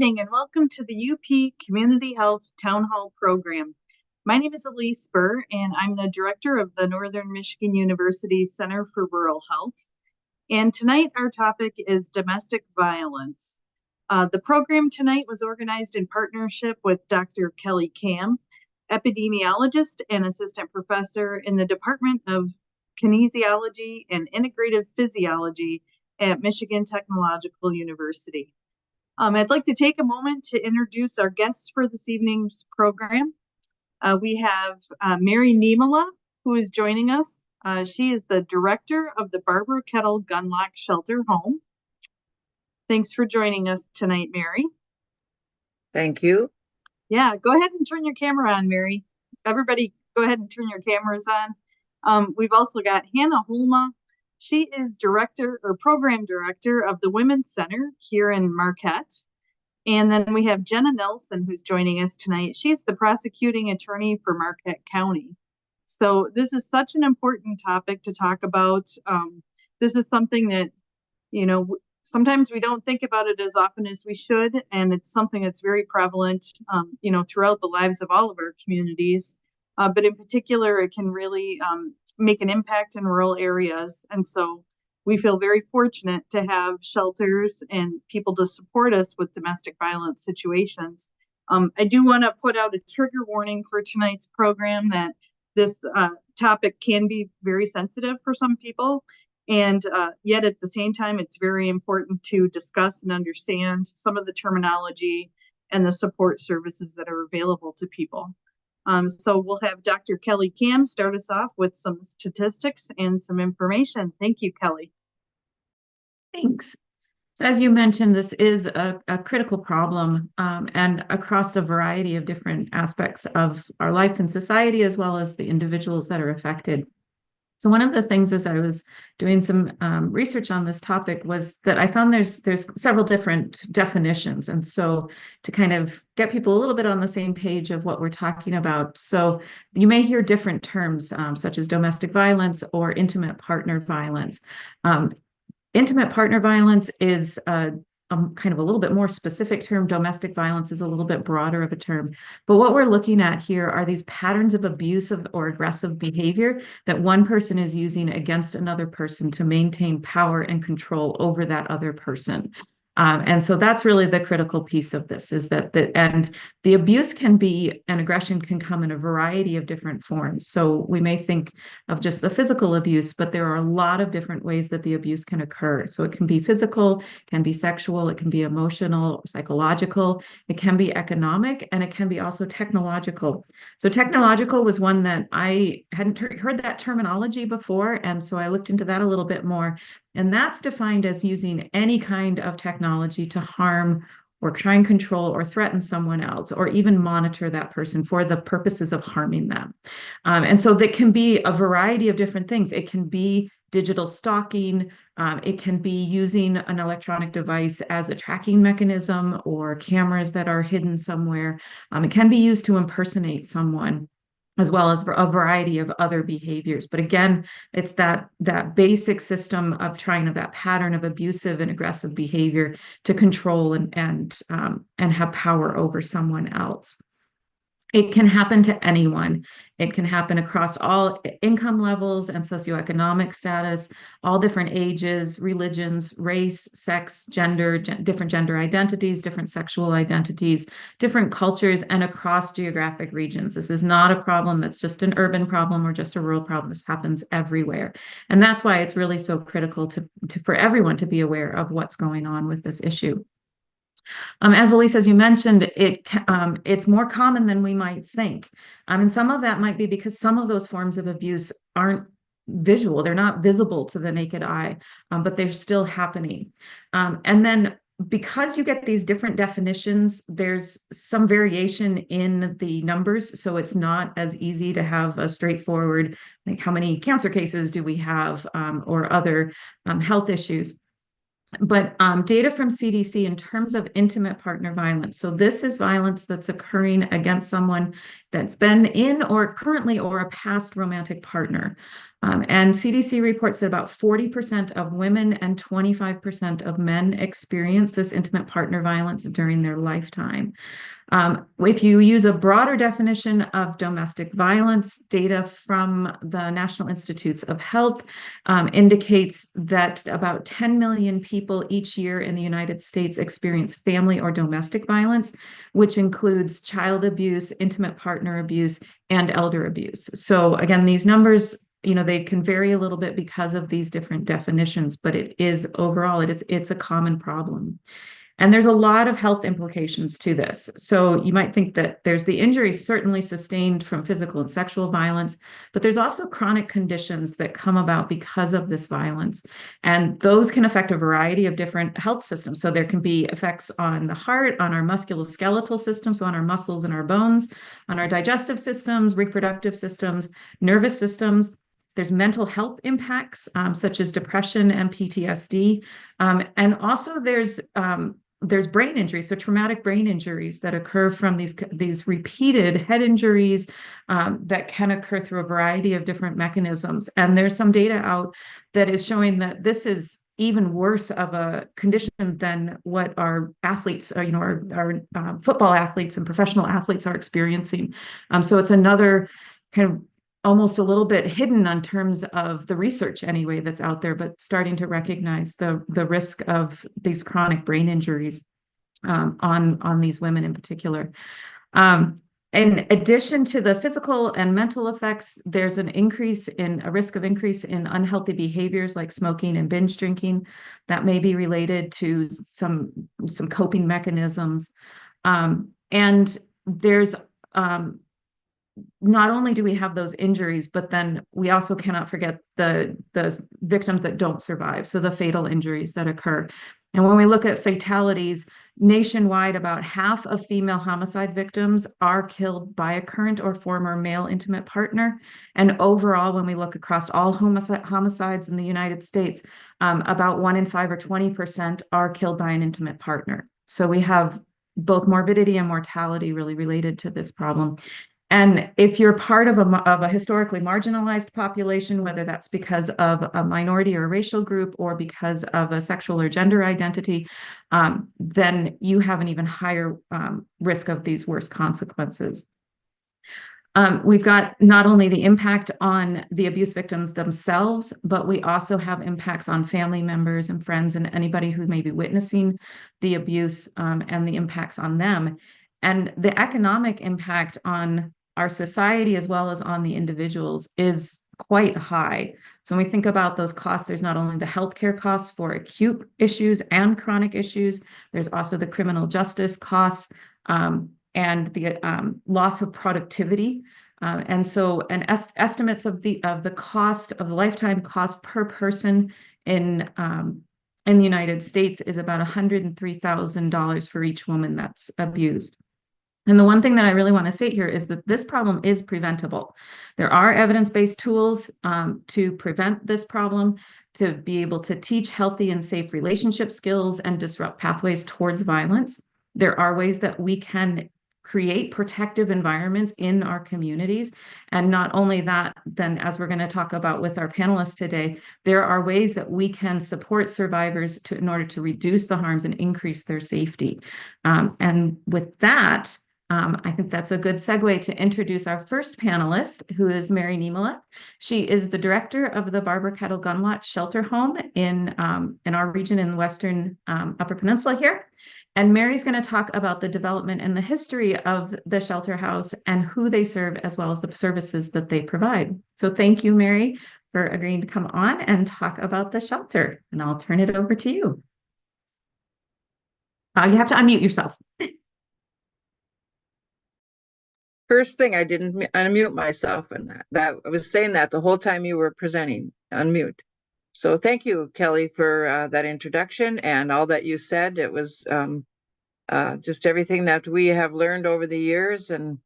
evening and welcome to the UP Community Health Town Hall program. My name is Elise Spur and I'm the director of the Northern Michigan University Center for Rural Health. And tonight our topic is domestic violence. The program tonight was organized in partnership with Dr. Kelly Kam, epidemiologist and assistant professor in the Department of Kinesiology and Integrative Physiology at Michigan Technological University. I'd like to take a moment to introduce our guests for this evening's program. We have Mary Niemela, who is joining us. She is the director of the Barbara Kettle Gunlock Shelter Home. Thanks for joining us tonight, Mary. Thank you. Yeah, go ahead and turn your camera on, Mary. Everybody go ahead and turn your cameras on. We've also got Hannah Holma. She is director or program director of the Women's Center here in Marquette. And then we have Jenna Nelson, who's joining us tonight. She's the prosecuting attorney for Marquette County. So this is such an important topic to talk about. This is something that, you know, sometimes we don't think about it as often as we should. And it's something that's very prevalent, you know, throughout the lives of all of our communities. But in particular, it can really make an impact in rural areas. And so we feel very fortunate to have shelters and people to support us with domestic violence situations. I do want to put out a trigger warning for tonight's program that this topic can be very sensitive for some people. And yet at the same time, it's very important to discuss and understand some of the terminology and the support services that are available to people. So we'll have Dr. Kelly Kam start us off with some statistics and some information. Thank you, Kelly. Thanks. So as you mentioned, this is a critical problem and across a variety of different aspects of our life and society, as well as the individuals that are affected. So one of the things as I was doing some research on this topic was that I found there's several different definitions. And so to kind of get people a little bit on the same page of what we're talking about. So you may hear different terms such as domestic violence or intimate partner violence. Intimate partner violence is kind of a little bit more specific term. Domestic violence is a little bit broader of a term. But what we're looking at here are these patterns of abusive or aggressive behavior that one person is using against another person to maintain power and control over that other person. And so that's really the critical piece of this is that the abuse can be and aggression can come in a variety of different forms. So we may think of just the physical abuse, but there are a lot of different ways that the abuse can occur. So it can be physical, can be sexual, it can be emotional, psychological, it can be economic, and it can be also technological. So technological was one that I hadn't heard that terminology before. And so I looked into that a little bit more. And that's defined as using any kind of technology to harm or try and control or threaten someone else, or even monitor that person for the purposes of harming them. And so that can be a variety of different things. It can be digital stalking. It can be using an electronic device as a tracking mechanism or cameras that are hidden somewhere. It can be used to impersonate someone, as well as a variety of other behaviors. But again, it's that basic system of trying that pattern of abusive and aggressive behavior to control and have power over someone else. It can happen to anyone. It can happen across all income levels and socioeconomic status, all different ages, religions, race, sex, gender, different gender identities, different sexual identities, different cultures, and across geographic regions. This is not a problem that's just an urban problem or just a rural problem. This happens everywhere. And that's why it's really so critical for everyone to be aware of what's going on with this issue. As Elise, as you mentioned, it's more common than we might think. And some of that might be because some of those forms of abuse aren't visual. They're not visible to the naked eye, but they're still happening. And then because you get these different definitions, there's some variation in the numbers. So it's not as easy to have a straightforward, like how many cancer cases do we have or other health issues. But data from CDC in terms of intimate partner violence. So this is violence that's occurring against someone that's been in or currently or a past romantic partner. And CDC reports that about 40% of women and 25% of men experience this intimate partner violence during their lifetime. If you use a broader definition of domestic violence, data from the National Institutes of Health indicates that about 10 million people each year in the United States experience family or domestic violence, which includes child abuse, intimate partner abuse, and elder abuse. So again, these numbers, they can vary a little bit because of these different definitions, but it is overall, it's a common problem. And there's a lot of health implications to this. So you might think that there's the injuries certainly sustained from physical and sexual violence, but there's also chronic conditions that come about because of this violence. And those can affect a variety of different health systems. So there can be effects on the heart, on our musculoskeletal system, so on our muscles and our bones, on our digestive systems, reproductive systems, nervous systems. There's mental health impacts, such as depression and PTSD. And also there's brain injuries, so traumatic brain injuries that occur from these repeated head injuries that can occur through a variety of different mechanisms. And there's some data out that is showing that this is even worse of a condition than what our athletes, our football athletes and professional athletes are experiencing. So it's another kind of almost a little bit hidden in terms of the research anyway that's out there, but starting to recognize the risk of these chronic brain injuries on these women in particular. In addition to the physical and mental effects, there's a risk of increase in unhealthy behaviors like smoking and binge drinking that may be related to some coping mechanisms. And there's not only do we have those injuries, but then we also cannot forget the victims that don't survive, so the fatal injuries that occur. And when we look at fatalities, nationwide, about half of female homicide victims are killed by a current or former male intimate partner. And overall, when we look across all homicides in the United States, about 1 in 5 or 20% are killed by an intimate partner. So we have both morbidity and mortality really related to this problem. And if you're part of a historically marginalized population, whether that's because of a minority or a racial group or because of a sexual or gender identity, then you have an even higher risk of these worse consequences. We've got not only the impact on the abuse victims themselves, but we also have impacts on family members and friends and anybody who may be witnessing the abuse and the impacts on them. And the economic impact on our society as well as on the individuals is quite high. So when we think about those costs, there's not only the healthcare costs for acute issues and chronic issues, there's also the criminal justice costs and the loss of productivity. And so estimates of the cost of the lifetime cost per person in the United States is about $103,000 for each woman that's abused. And the one thing that I really want to state here is that this problem is preventable. There are evidence-based tools to prevent this problem, to be able to teach healthy and safe relationship skills and disrupt pathways towards violence. There are ways that we can create protective environments in our communities. And not only that, then as we're going to talk about with our panelists today, there are ways that we can support survivors in order to reduce the harms and increase their safety. And with that, I think that's a good segue to introduce our first panelist, who is Mary Niemela. She is the director of the Barbara Kettle Gunlot Shelter Home in our region in the Western Upper Peninsula here. And Mary's going to talk about the development and the history of the shelter house and who they serve, as well as the services that they provide. So thank you, Mary, for agreeing to come on and talk about the shelter. And I'll turn it over to you. You have to unmute yourself. First thing, I didn't unmute myself, and that I was saying that the whole time you were presenting, unmute. So thank you, Kelly, for that introduction and all that you said. It was just everything that we have learned over the years. And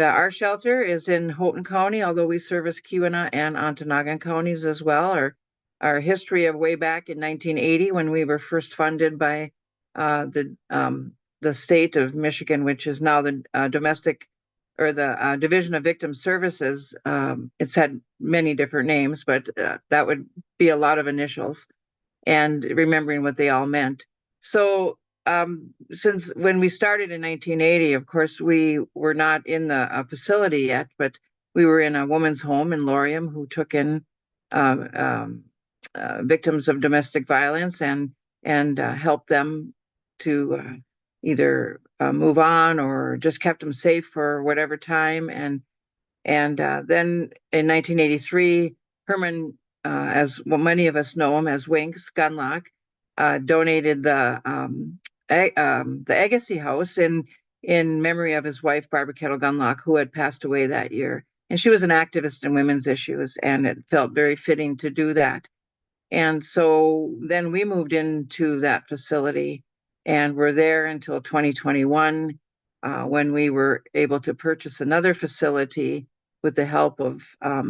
our shelter is in Houghton County, although we service Keweenaw and Ontonagon counties as well. Our history of way back in 1980, when we were first funded by the state of Michigan, which is now the Domestic or the Division of Victim Services. It's had many different names, but that would be a lot of initials, and remembering what they all meant. So since when we started in 1980, of course, we were not in the facility yet, but we were in a woman's home in Laurium who took in victims of domestic violence and helped them to either move on or just kept them safe for whatever time. And then in 1983, Herman, as well, many of us know him as Winks Gunlock, donated the Agassiz House in memory of his wife, Barbara Kettle Gunlock, who had passed away that year. And she was an activist in women's issues, and it felt very fitting to do that. And so then we moved into that facility and were there until 2021, when we were able to purchase another facility with the help of a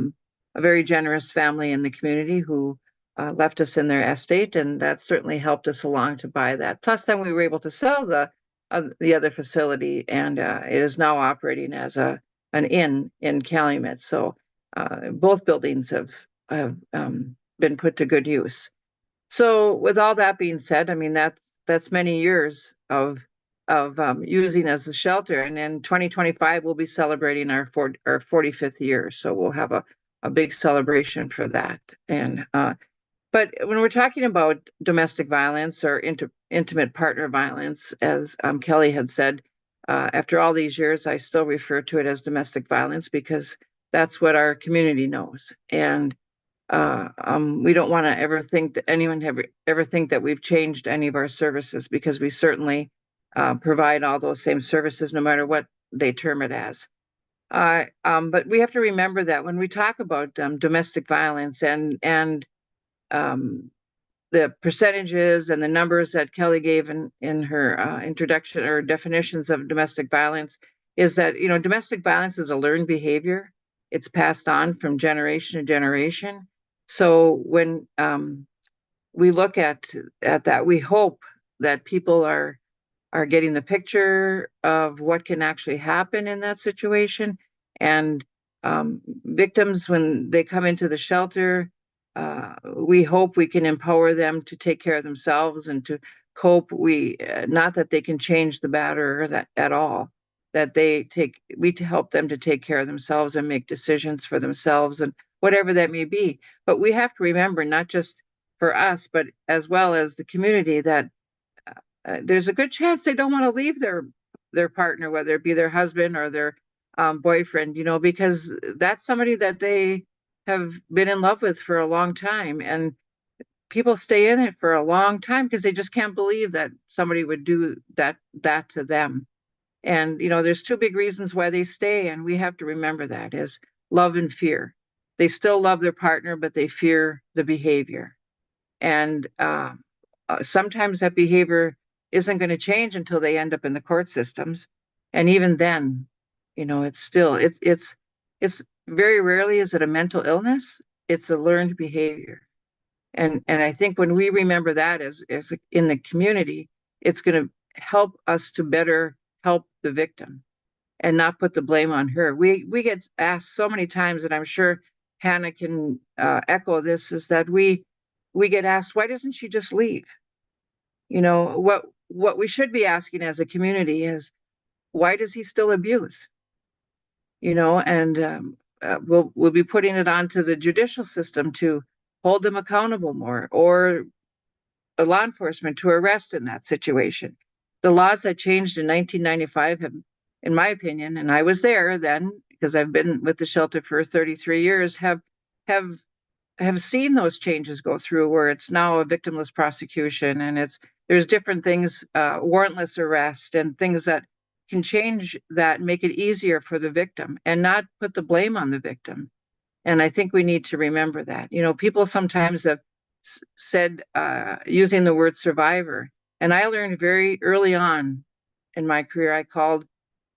very generous family in the community who left us in their estate. And that certainly helped us along to buy that. Plus, then we were able to sell the other facility, and it is now operating as an inn in Calumet. So both buildings have been put to good use. So with all that being said, I mean, that's many years of using as a shelter. And in 2025, we'll be celebrating our 45th year. So we'll have a big celebration for that. And but when we're talking about domestic violence or intimate partner violence, as Kelly had said, after all these years, I still refer to it as domestic violence because that's what our community knows. And we don't want to ever think that anyone ever think that we've changed any of our services, because we certainly provide all those same services no matter what they term it as. But we have to remember that when we talk about domestic violence and the percentages and the numbers that Kelly gave in her introduction or definitions of domestic violence, is that, you know, domestic violence is a learned behavior. It's passed on from generation to generation. So when we look at that, we hope that people are getting the picture of what can actually happen in that situation. And victims, when they come into the shelter, we hope we can empower them to take care of themselves and to cope. Not that they can change the matter that at all, that we help them to take care of themselves and make decisions for themselves and whatever that may be. But we have to remember, not just for us, but as well as the community, that there's a good chance they don't want to leave their partner, whether it be their husband or their boyfriend, you know, because that's somebody that they have been in love with for a long time. And people stay in it for a long time because they just can't believe that somebody would do that to them. And, you know, there's two big reasons why they stay. And we have to remember that is love and fear. They still love their partner, but they fear the behavior. And sometimes that behavior isn't going to change until they end up in the court systems. And even then, you know, it's very rarely is it a mental illness. It's a learned behavior. And I think when we remember that as in the community, it's going to help us to better help the victim and not put the blame on her. We get asked so many times, and I'm sure Hannah can echo this, is that we get asked, why doesn't she just leave? You know, what we should be asking as a community is, why does he still abuse? You know, and we'll be putting it onto the judicial system to hold them accountable more, or a law enforcement to arrest in that situation. The laws that changed in 1995 have, in my opinion, and I was there then because I've been with the shelter for 33 years, have seen those changes go through, where it's now a victimless prosecution, and there's different things, warrantless arrest and things that can change that and make it easier for the victim and not put the blame on the victim. And I think we need to remember that. You know, people sometimes have said, using the word survivor, and I learned very early on in my career, I called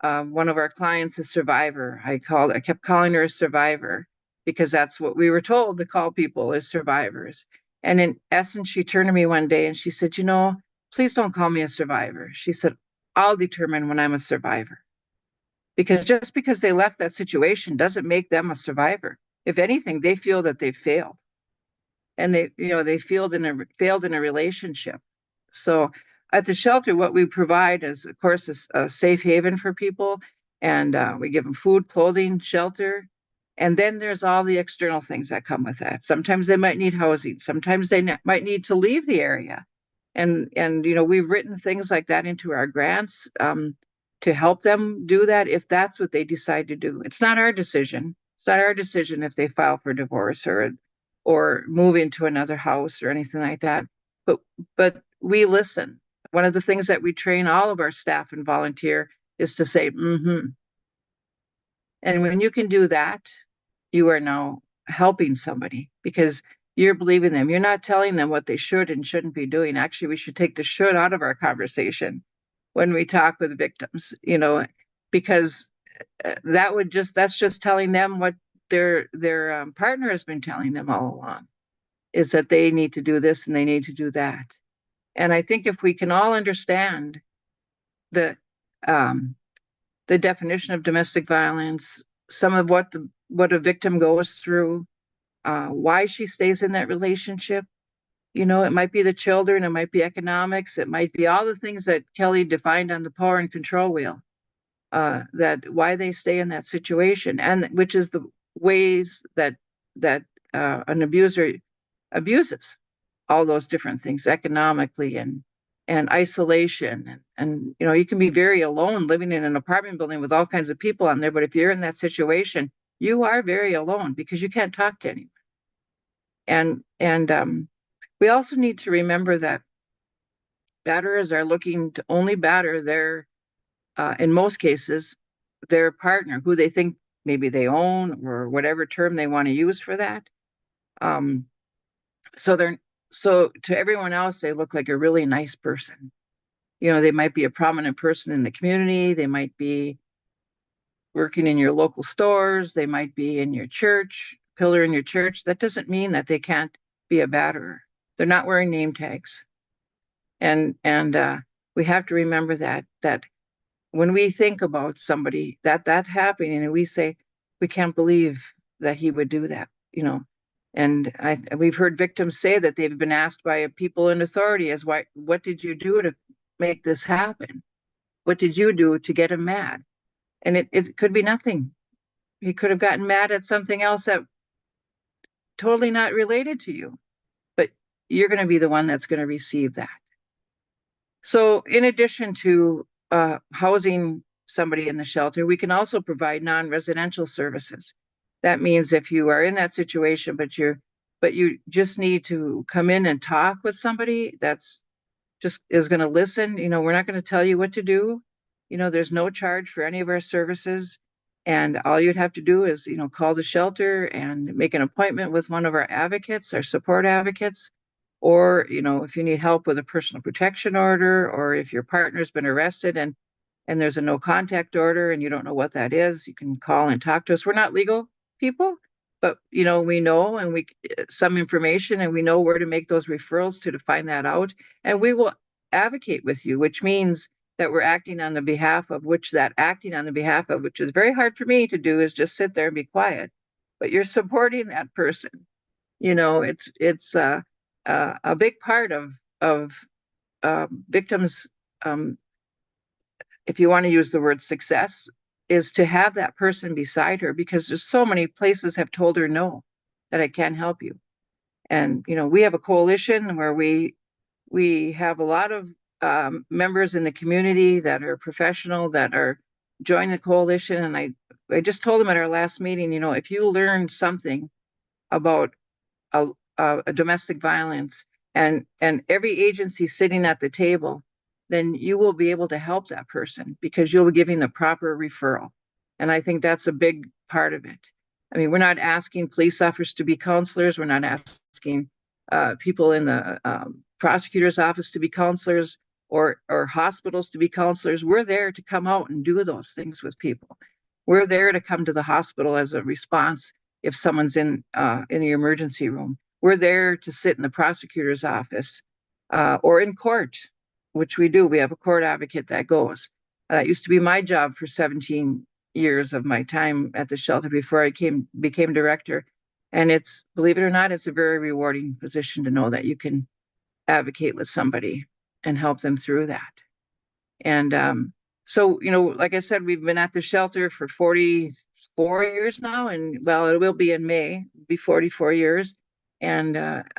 one of our clients a survivor. I kept calling her a survivor because that's what we were told to call people, as survivors. And in essence, she turned to me one day and she said, you know, please don't call me a survivor. She said, I'll determine when I'm a survivor. Because just because they left that situation doesn't make them a survivor. If anything, they feel that they failed, and they failed in a relationship. So at the shelter, what we provide is, of course, a safe haven for people, and we give them food, clothing, shelter, and then there's all the external things that come with that. Sometimes they might need housing. Sometimes they might need to leave the area, and we've written things like that into our grants to help them do that if that's what they decide to do. It's not our decision. It's not our decision if they file for divorce or move into another house or anything like that. But we listen. One of the things that we train all of our staff and volunteer is to say, mm-hmm. And when you can do that, you are now helping somebody because you're believing them. You're not telling them what they should and shouldn't be doing. Actually, we should take the should out of our conversation when we talk with victims, because that's just telling them what their partner has been telling them all along, is that they need to do this and they need to do that. And I think if we can all understand the definition of domestic violence, some of what a victim goes through, why she stays in that relationship. It might be the children, it might be economics, it might be all the things that Kelly defined on the power and control wheel, that why they stay in that situation, and which is the ways that an abuser abuses all those different things economically and isolation. And you can be very alone living in an apartment building with all kinds of people on there, but if you're in that situation, you are very alone because you can't talk to anyone. And we also need to remember that batterers are looking to only batter their, in most cases, their partner, who they think maybe they own, or whatever term they want to use for that. So to everyone else, they look like a really nice person. They might be a prominent person in the community. They might be working in your local stores. They might be in your church, pillar in your church. That doesn't mean that they can't be a batterer. They're not wearing name tags. And we have to remember that when we think about somebody that happening, and we say, we can't believe that he would do that, And we've heard victims say that they've been asked by people in authority what did you do to make this happen? What did you do to get him mad? And it could be nothing. He could have gotten mad at something else that totally not related to you, but you're going to be the one that's going to receive that. So in addition to housing somebody in the shelter, we can also provide non-residential services. That means if you are in that situation, but you just need to come in and talk with somebody that's just is going to listen. We're not going to tell you what to do. There's no charge for any of our services. And all you'd have to do is, call the shelter and make an appointment with one of our advocates, our support advocates. Or, if you need help with a personal protection order, or if your partner's been arrested and there's a no contact order and you don't know what that is, you can call and talk to us. We're not legal people, but we know and some information, and we know where to make those referrals to find that out. And we will advocate with you, which means that we're acting on the behalf of which is very hard for me to do, is just sit there and be quiet. But you're supporting that person. It's a big part of victims, if you want to use the word success, is to have that person beside her, because there's so many places have told her no, that I can't help you. And we have a coalition where we have a lot of members in the community that are professional, that are joining the coalition. And I just told them at our last meeting, if you learn something about a domestic violence and every agency sitting at the table, then you will be able to help that person because you'll be giving the proper referral. And I think that's a big part of it. I mean, we're not asking police officers to be counselors. We're not asking people in the prosecutor's office to be counselors or hospitals to be counselors. We're there to come out and do those things with people. We're there to come to the hospital as a response if someone's in the emergency room. We're there to sit in the prosecutor's office or in court, which we do. We have a court advocate that goes. That used to be my job for 17 years of my time at the shelter before I became director. And it's, believe it or not, it's a very rewarding position to know that you can advocate with somebody and help them through that. And so, like I said, we've been at the shelter for 44 years now, and well, it will be in May, be 44 years. And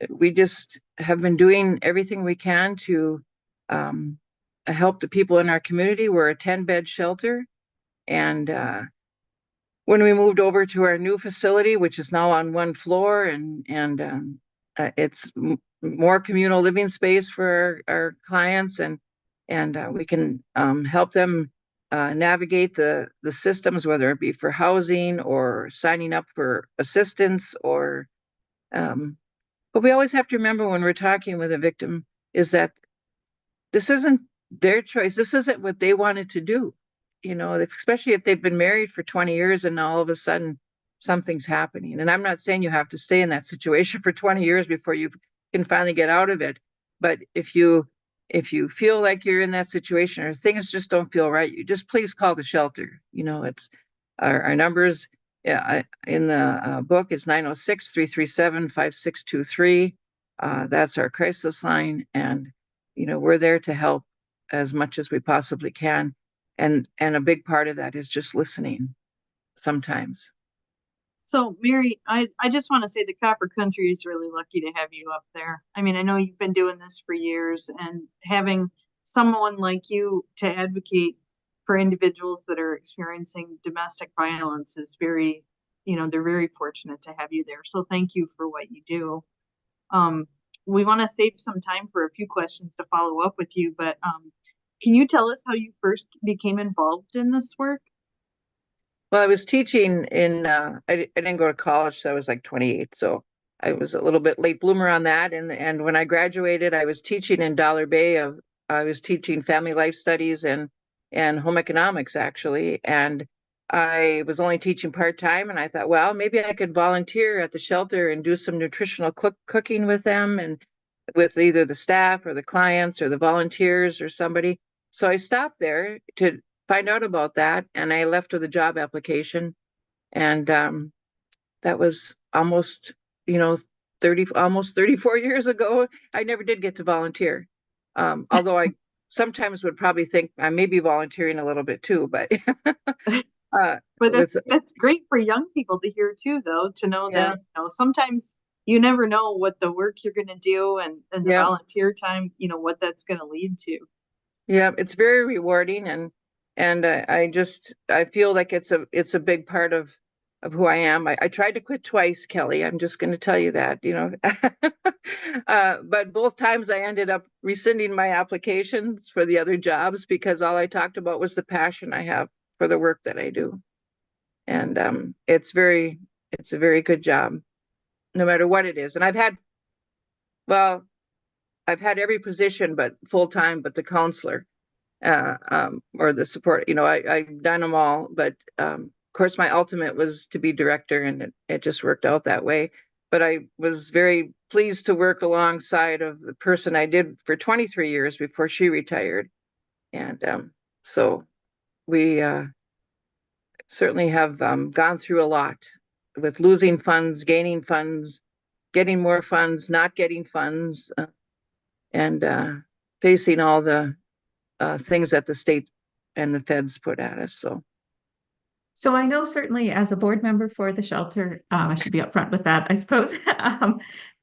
we just have been doing everything we can to help the people in our community. We're a 10-bed shelter. And when we moved over to our new facility, which is now on one floor, and it's more communal living space for our clients, and we can help them navigate the systems, whether it be for housing or signing up for assistance, or but we always have to remember when we're talking with a victim is that this isn't their choice. This isn't what they wanted to do. Especially if they've been married for 20 years and all of a sudden something's happening. And I'm not saying you have to stay in that situation for 20 years before you can finally get out of it. But if you feel like you're in that situation or things just don't feel right, you just please call the shelter. It's our numbers in the book is 906-337-5623. That's our crisis line. And, we're there to help as much as we possibly can. And a big part of that is just listening sometimes. So Mary, I just want to say the Copper Country is really lucky to have you up there. I mean, I know you've been doing this for years, and having someone like you to advocate for individuals that are experiencing domestic violence is very, they're very fortunate to have you there. So thank you for what you do. We want to save some time for a few questions to follow up with you, but can you tell us how you first became involved in this work? Well, I was teaching I didn't go to college, so I was like 28. So I was a little bit late bloomer on that. And when I graduated, I was teaching in Dollar Bay. I was teaching family life studies and home economics, actually. And I was only teaching part-time. And I thought, well, maybe I could volunteer at the shelter and do some nutritional cooking with them and with either the staff or the clients or the volunteers or somebody. So I stopped there to find out about that, and I left with a job application. And that was almost 34 years ago. I never did get to volunteer, although I sometimes would probably think I may be volunteering a little bit too, but but that's great for young people to hear too, though, to know that sometimes you never know what the work you're going to do and the volunteer time, what that's going to lead to. Yeah, it's very rewarding, and I feel like it's a big part of who I am. I tried to quit twice, Kelly. I'm just going to tell you that, but both times I ended up rescinding my applications for the other jobs because all I talked about was the passion I have for the work that I do. And it's a very good job, no matter what it is. And I've had every position but full-time, but the counselor or the support, I've done them all, but of course my ultimate was to be director, and it just worked out that way. But I was very pleased to work alongside of the person I did for 23 years before she retired. And so we certainly have gone through a lot with losing funds, gaining funds, getting more funds, not getting funds, and facing all the things that the state and the feds put at us. So I know certainly as a board member for the shelter, I should be upfront with that, I suppose,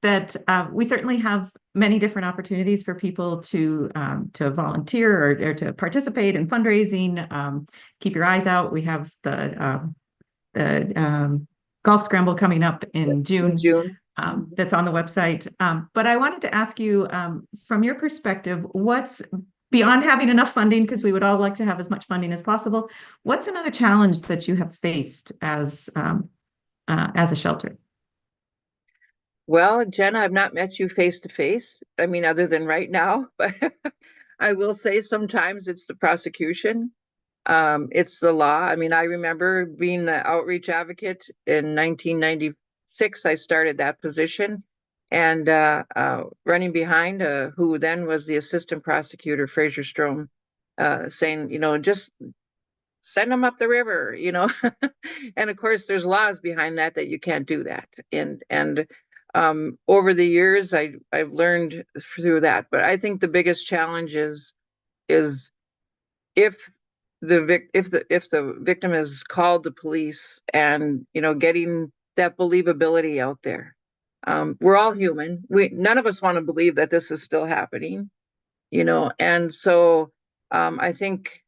that we certainly have many different opportunities for people to volunteer or to participate in fundraising. Keep your eyes out. We have the golf scramble coming up in June. That's on the website. But I wanted to ask you, from your perspective, what's beyond having enough funding, because we would all like to have as much funding as possible, what's another challenge that you have faced as a shelter? Well, Jenna, I've not met you face to face. I mean, other than right now, but I will say sometimes it's the prosecution. It's the law. I mean, I remember being the outreach advocate in 1996. I started that position, and running behind who then was the assistant prosecutor, Fraser Strom, saying, just send them up the river, you know? And of course, there's laws behind that you can't do that. And over the years, I've learned through that. But I think the biggest challenge is if the victim is called the police, and getting that believability out there. We're all human. None of us want to believe that this is still happening, and so I think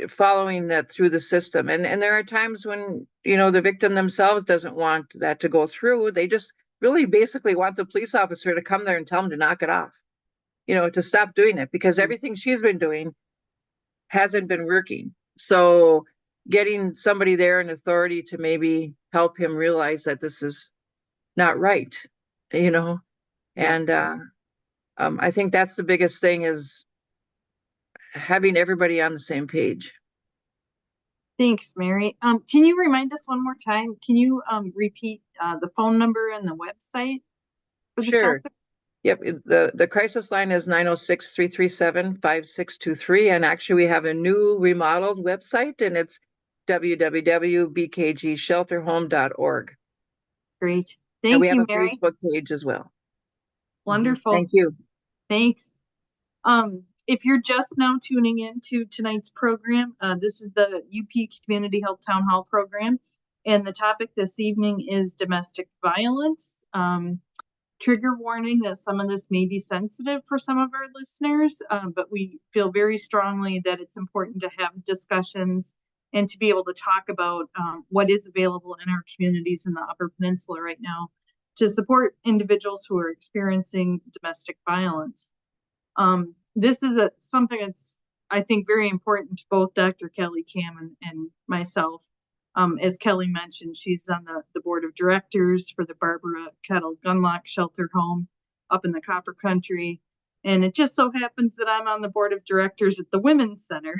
following that through the system, and there are times when the victim themselves doesn't want that to go through. They just really basically want the police officer to come there and tell them to knock it off, to stop doing it, because everything she's been doing hasn't been working. So getting somebody there in authority to maybe help him realize that this is not right, and I think that's the biggest thing, is having everybody on the same page. Thanks, Mary. Can you remind us one more time? Can you repeat the phone number and the website for the Sure. shelter? Yep. The crisis line is 906-337-5623. And actually we have a new remodeled website, and it's www.bkgshelterhome.org. Great. And Thank we have you, a Mary. Facebook page as well. Wonderful. Thank you. Thanks. If you're just now tuning in to tonight's program, this is the UP Community Health Town Hall program, and the topic this evening is domestic violence. Trigger warning that some of this may be sensitive for some of our listeners, but we feel very strongly that it's important to have discussions and to be able to talk about what is available in our communities in the Upper Peninsula right now to support individuals who are experiencing domestic violence. This is something that's, I think, very important to both Dr. Kelly Kam and myself. As Kelly mentioned, she's on the board of directors for the Barbara Kettle Gunlock Shelter Home up in the Copper Country. And it just so happens that I'm on the board of directors at the Women's Center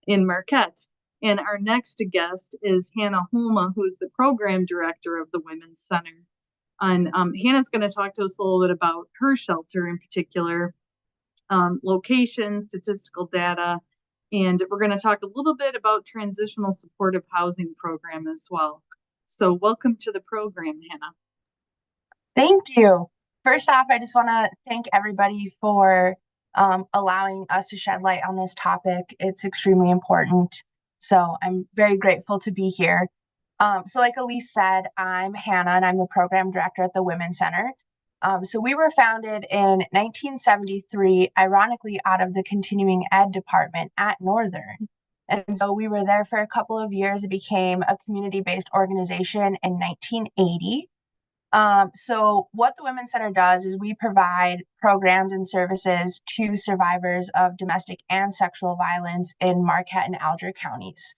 in Marquette. And our next guest is Hannah Holma, who is the program director of the Women's Center. And Hannah's going to talk to us a little bit about her shelter in particular, location, statistical data, and we're going to talk a little bit about transitional supportive housing program as well. So welcome to the program, Hannah. Thank you. First off, I just want to thank everybody for allowing us to shed light on this topic. It's extremely important. So I'm very grateful to be here. So like Elise said, I'm Hannah and I'm the program director at the Women's Center. So we were founded in 1973, ironically out of the continuing ed department at Northern. And so we were there for a couple of years. It became a community-based organization in 1980. So what the Women's Center does is we provide programs and services to survivors of domestic and sexual violence in Marquette and Alger counties.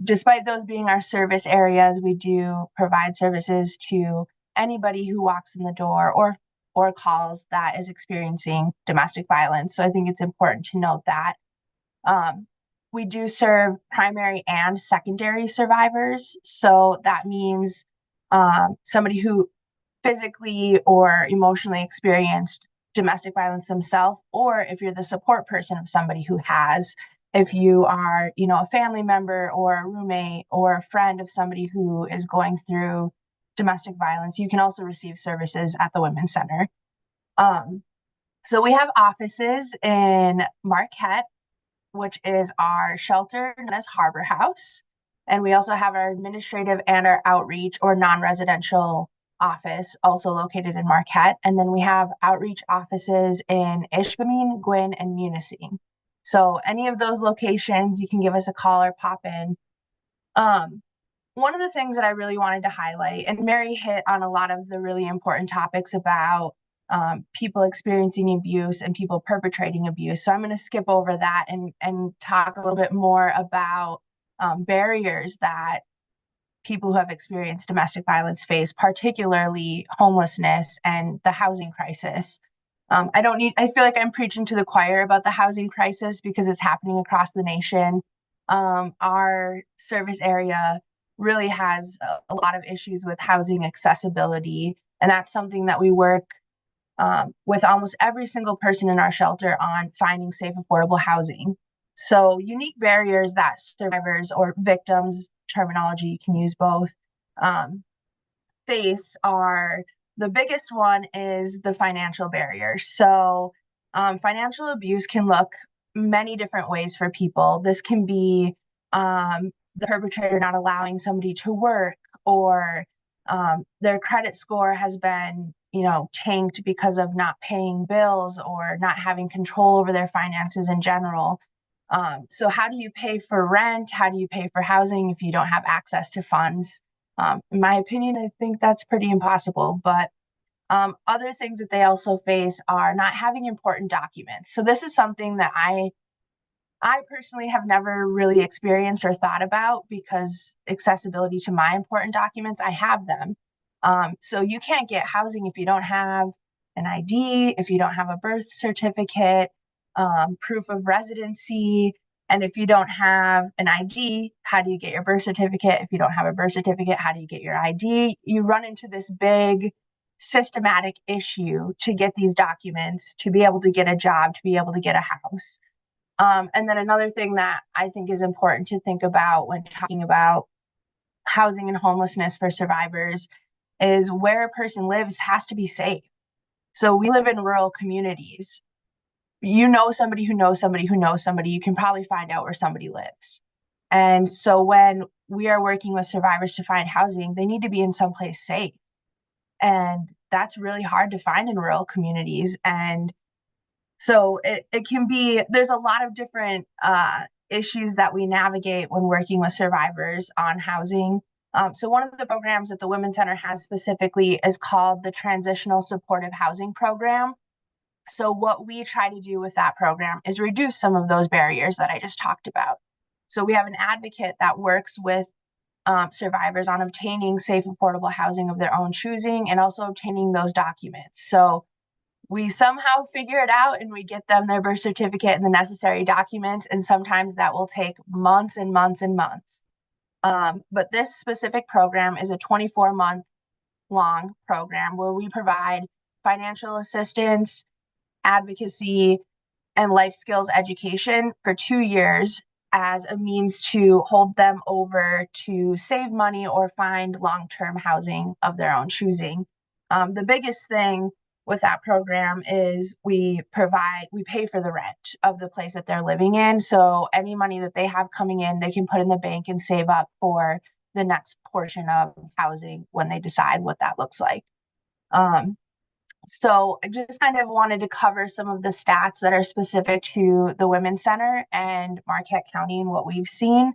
Despite those being our service areas, we do provide services to anybody who walks in the door or calls that is experiencing domestic violence. So I think it's important to note that. We do serve primary and secondary survivors. So that means somebody who physically or emotionally experienced domestic violence themselves, or if you're the support person of somebody who has, if you are, a family member or a roommate or a friend of somebody who is going through domestic violence, you can also receive services at the Women's Center. So we have offices in Marquette, which is our shelter known as Harbor House. And we also have our administrative and our outreach or non-residential office also located in Marquette. And then we have outreach offices in Ishpeming, Gwinn, and Munising. So any of those locations, you can give us a call or pop in. One of the things that I really wanted to highlight, and Mary hit on a lot of the really important topics about people experiencing abuse and people perpetrating abuse. So I'm going to skip over that and talk a little bit more about barriers that people who have experienced domestic violence face, particularly homelessness and the housing crisis. I feel like I'm preaching to the choir about the housing crisis because it's happening across the nation. Our service area really has a lot of issues with housing accessibility. And that's something that we work with almost every single person in our shelter on finding safe, affordable housing. So unique barriers that survivors or victims, terminology, you can use both, face are, the biggest one is the financial barrier. So financial abuse can look many different ways for people. This can be the perpetrator not allowing somebody to work, or their credit score has been, tanked because of not paying bills or not having control over their finances in general. So how do you pay for rent? How do you pay for housing if you don't have access to funds? In my opinion, I think that's pretty impossible. But other things that they also face are not having important documents. So this is something that I personally have never really experienced or thought about, because accessibility to my important documents, I have them. So you can't get housing if you don't have an ID, if you don't have a birth certificate, proof of residency. And if you don't have an ID, how do you get your birth certificate? If you don't have a birth certificate, how do you get your ID? You run into this big systematic issue to get these documents, to be able to get a job, to be able to get a house. And then another thing that I think is important to think about when talking about housing and homelessness for survivors is where a person lives has to be safe. So we live in rural communities. You know somebody who knows somebody who knows somebody, you can probably find out where somebody lives. And so when we are working with survivors to find housing, they need to be in someplace safe. And that's really hard to find in rural communities. And so it can be, there's a lot of different issues that we navigate when working with survivors on housing. So one of the programs that the Women's Center has specifically is called the Transitional Supportive Housing Program. So what we try to do with that program is reduce some of those barriers that I just talked about. So we have an advocate that works with survivors on obtaining safe, affordable housing of their own choosing, and also obtaining those documents. So we somehow figure it out and we get them their birth certificate and the necessary documents. And sometimes that will take months and months and months. But this specific program is a 24-month long program where we provide financial assistance, advocacy, and life skills education for 2 years as a means to hold them over to save money or find long-term housing of their own choosing. The biggest thing with that program is we pay for the rent of the place that they're living in. So any money that they have coming in, they can put in the bank and save up for the next portion of housing when they decide what that looks like. So I just kind of wanted to cover some of the stats that are specific to the Women's Center and Marquette County and what we've seen.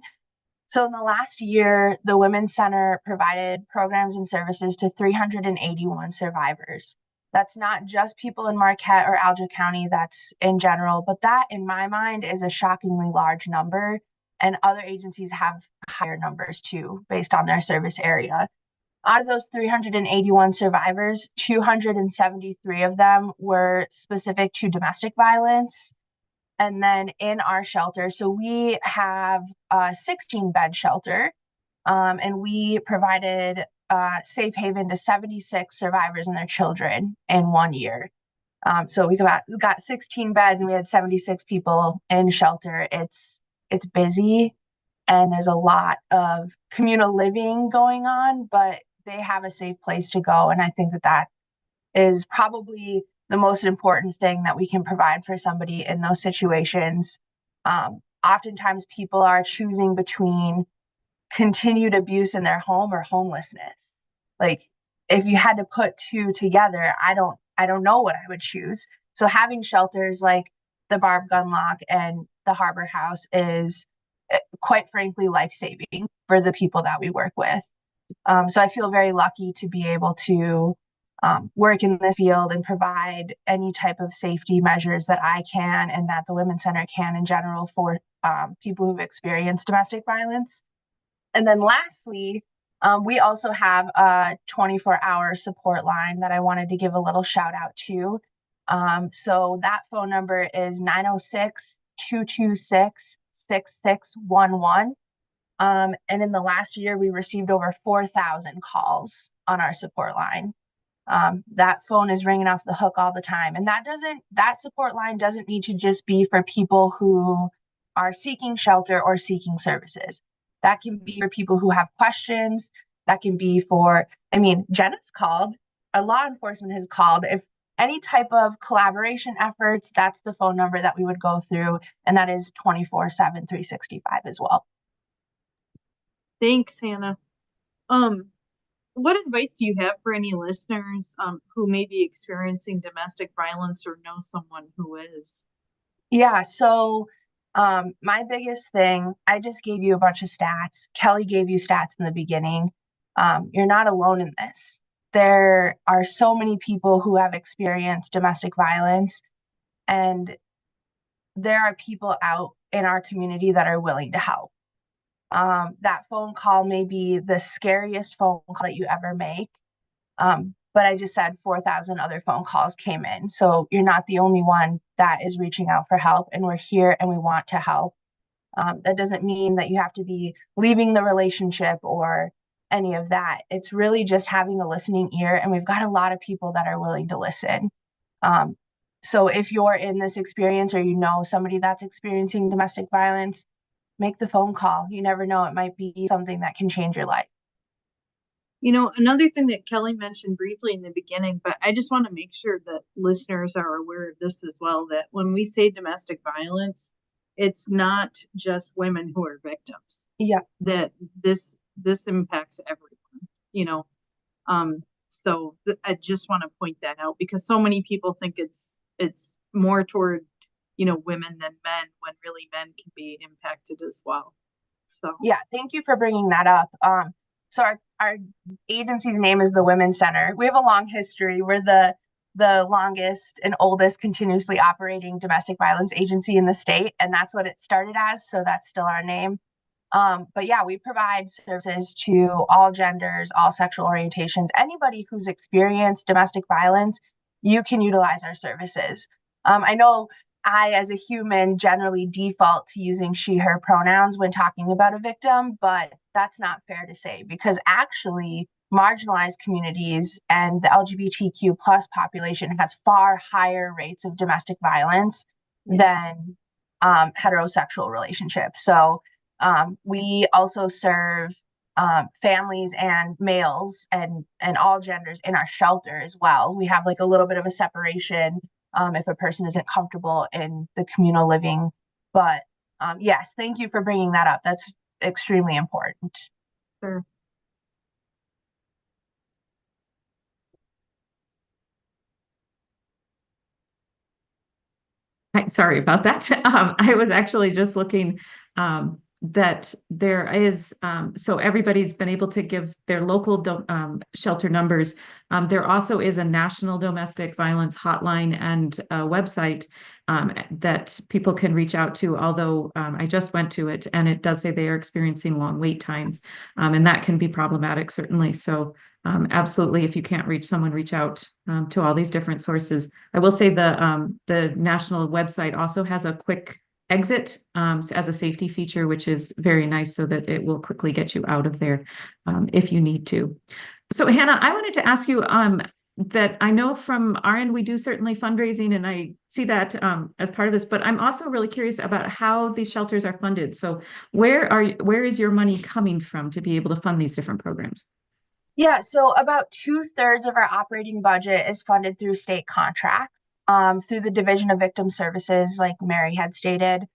So in the last year, the Women's Center provided programs and services to 381 survivors. That's not just people in Marquette or Alger County, that's in general, but that in my mind is a shockingly large number. And other agencies have higher numbers too, based on their service area. Out of those 381 survivors, 273 of them were specific to domestic violence. And then in our shelter, so we have a 16-bed shelter, and we provided safe haven to 76 survivors and their children in 1 year. So we got 16 beds and we had 76 people in shelter. It's busy and there's a lot of communal living going on, but they have a safe place to go. And I think that is probably the most important thing that we can provide for somebody in those situations. Oftentimes people are choosing between continued abuse in their home or homelessness. Like if you had to put two together, I don't know what I would choose. So having shelters like the Barb Gunlock and the Harbor House is quite frankly life-saving for the people that we work with. So I feel very lucky to be able to work in this field and provide any type of safety measures that I can and that the Women's Center can in general for people who've experienced domestic violence. And then lastly, we also have a 24-hour support line that I wanted to give a little shout out to. So that phone number is 906-226-6611. And in the last year, we received over 4,000 calls on our support line. That phone is ringing off the hook all the time. And that support line doesn't need to just be for people who are seeking shelter or seeking services. That can be for people who have questions. That can be for, I mean, Jenna's called, our law enforcement has called. If any type of collaboration efforts, that's the phone number that we would go through. And that is 24/7, 365 as well. Thanks, Hannah. What advice do you have for any listeners who may be experiencing domestic violence or know someone who is? Yeah, so my biggest thing, I just gave you a bunch of stats. Kelly gave you stats in the beginning. You're not alone in this. There are so many people who have experienced domestic violence, and there are people out in our community that are willing to help. That phone call may be the scariest phone call that you ever make. But I just said 4,000 other phone calls came in. So you're not the only one that is reaching out for help, and we're here and we want to help. That doesn't mean that you have to be leaving the relationship or any of that. It's really just having a listening ear, and we've got a lot of people that are willing to listen. So if you're in this experience or you know somebody that's experiencing domestic violence, make the phone call. You never know, it might be something that can change your life. You know, another thing that Kelly mentioned briefly in the beginning, but I just want to make sure that listeners are aware of this as well, that when we say domestic violence, it's not just women who are victims. Yeah. That this impacts everyone, you know. So I just want to point that out because so many people think it's more toward, you know, women than men, when really men can be impacted as well. So yeah, thank you for bringing that up. So our agency's name is the Women's Center. We have a long history. We're the longest and oldest continuously operating domestic violence agency in the state, and that's what it started as. So that's still our name. But yeah, we provide services to all genders, all sexual orientations. Anybody who's experienced domestic violence, you can utilize our services. I know I, as a human, generally default to using she, her pronouns when talking about a victim, but that's not fair to say because actually marginalized communities and the LGBTQ plus population has far higher rates of domestic violence than heterosexual relationships. So we also serve families and males and all genders in our shelter as well. We have like a little bit of a separation if a person isn't comfortable in the communal living. But yes, thank you for bringing that up. That's extremely important. sure. Sorry about that. I was actually just looking that there is, so everybody's been able to give their local shelter numbers. There also is a national domestic violence hotline and a website that people can reach out to, although I just went to it and it does say they are experiencing long wait times, and that can be problematic, certainly. So absolutely, if you can't reach someone, reach out to all these different sources. I will say the national website also has a quick exit as a safety feature, which is very nice so that it will quickly get you out of there if you need to. So Hannah, I wanted to ask you that I know from our end, we do certainly fundraising and I see that as part of this, but I'm also really curious about how these shelters are funded. So where is your money coming from to be able to fund these different programs? Yeah, so about 2/3 of our operating budget is funded through state contracts, through the Division of Victim Services, like Mary had stated.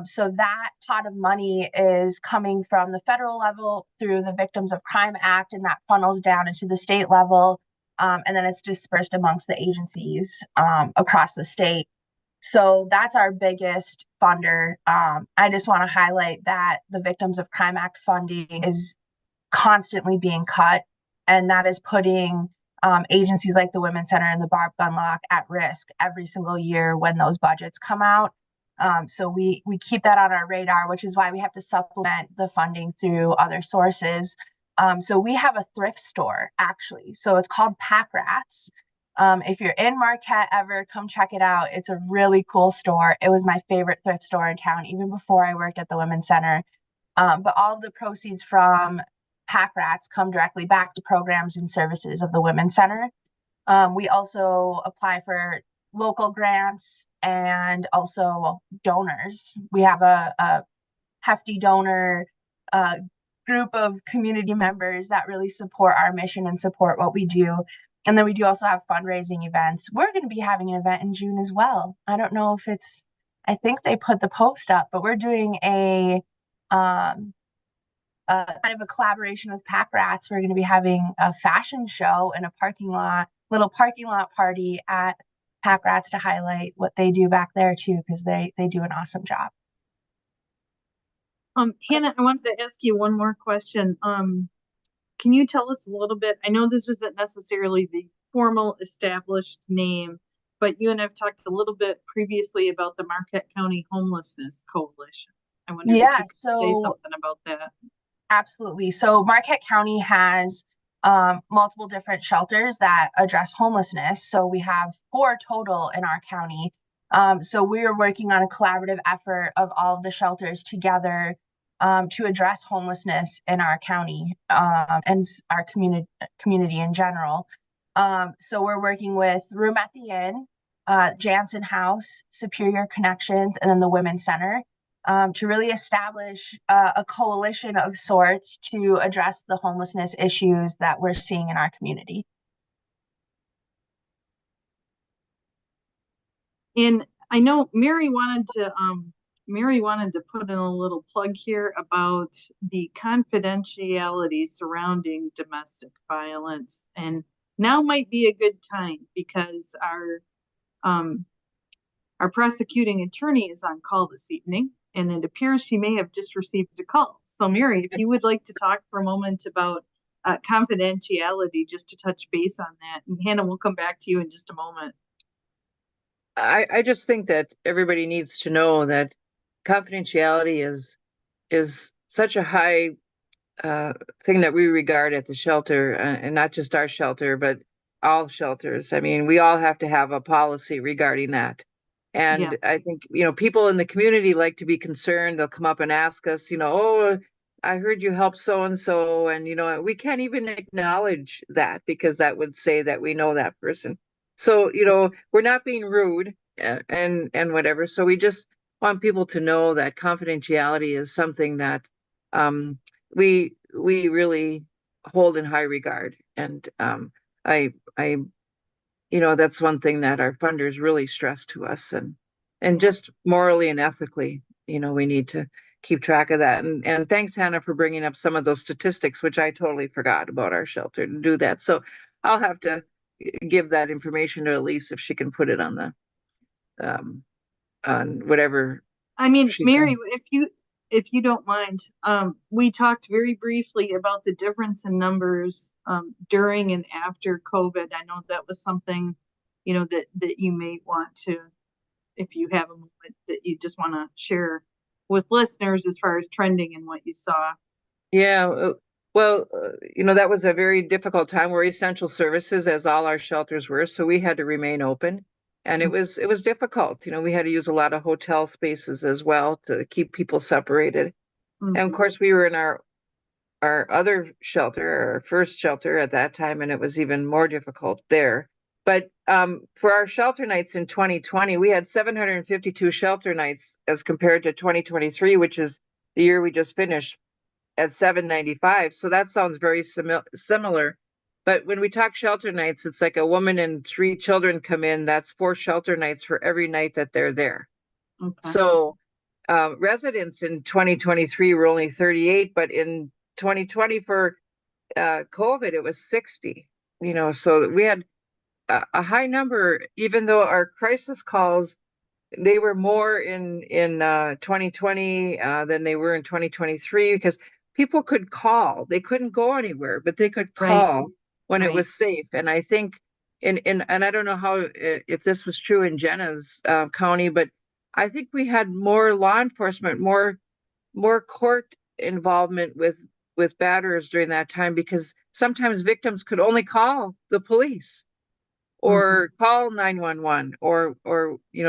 So that pot of money is coming from the federal level through the Victims of Crime Act, and that funnels down into the state level, and then it's dispersed amongst the agencies across the state. So that's our biggest funder. I just want to highlight that the Victims of Crime Act funding is constantly being cut, and that is putting agencies like the Women's Center and the Barb Gunlock at risk every single year when those budgets come out. So we keep that on our radar, which is why we have to supplement the funding through other sources. So we have a thrift store, actually. So it's called Pack Rats. If you're in Marquette ever, come check it out. It's a really cool store. It was my favorite thrift store in town, even before I worked at the Women's Center. But all of the proceeds from Pack Rats come directly back to programs and services of the Women's Center. We also apply for local grants and also donors. We have a hefty donor group of community members that really support our mission and support what we do. And then we do also have fundraising events. We're going to be having an event in June as well. I don't know if it's, I think they put the post up, but we're doing a kind of a collaboration with Pack Rats. We're going to be having a fashion show in a little parking lot party at Pack Rats to highlight what they do back there too, because they do an awesome job. Hannah, I wanted to ask you one more question. Can you tell us a little bit? I know this isn't necessarily the formal established name, but you and I've talked a little bit previously about the Marquette County Homelessness Coalition. I wonder if you could say something about that. Absolutely. So Marquette County has multiple different shelters that address homelessness. So we have 4 total in our county. So we are working on a collaborative effort of all of the shelters together to address homelessness in our county and our community in general. So we're working with Room at the Inn, Jansen House, Superior Connections, and then the Women's Center to really establish a coalition of sorts to address the homelessness issues that we're seeing in our community. And I know Mary wanted to put in a little plug here about the confidentiality surrounding domestic violence. And now might be a good time because our prosecuting attorney is on call this evening, and it appears she may have just received a call. So Mary, if you would like to talk for a moment about confidentiality, just to touch base on that. And Hannah, we'll come back to you in just a moment. I just think that everybody needs to know that confidentiality is such a high thing that we regard at the shelter, and not just our shelter, but all shelters. I mean, we all have to have a policy regarding that. And Yeah. I think, people in the community like to be concerned. They'll come up and ask us, oh, I heard you help so-and-so. And, we can't even acknowledge that because that would say that we know that person. So, we're not being rude and whatever. So we just want people to know that confidentiality is something that we really hold in high regard. And that's one thing that our funders really stress to us, and just morally and ethically, we need to keep track of that. And thanks, Hannah, for bringing up some of those statistics, which I totally forgot about our shelter to do that. So I'll have to give that information to Elise if she can put it on the on whatever. I mean, Mary, if you don't mind, we talked very briefly about the difference in numbers during and after COVID. I know that was something, that you may want to, if you have a moment that you just want to share with listeners as far as trending and what you saw. Yeah, well, that was a very difficult time. We're essential services, as all our shelters were, so we had to remain open. And it was difficult. We had to use a lot of hotel spaces as well to keep people separated. Mm-hmm. And of course, we were in our other shelter, our first shelter at that time, and it was even more difficult there. But for our shelter nights in 2020, we had 752 shelter nights as compared to 2023, which is the year we just finished, at 795. So that sounds very similar. But when we talk shelter nights, it's like a woman and 3 children come in. That's 4 shelter nights for every night that they're there. Okay. So residents in 2023 were only 38, but in 2020 for COVID, it was 60. So we had a high number, even though our crisis calls, they were more in 2020 than they were in 2023 because people could call. They couldn't go anywhere, but they could call when it was safe. And I think and I don't know how if this was true in Jenna's county, but I think we had more law enforcement, more court involvement with batterers during that time, because sometimes victims could only call the police or call 911 or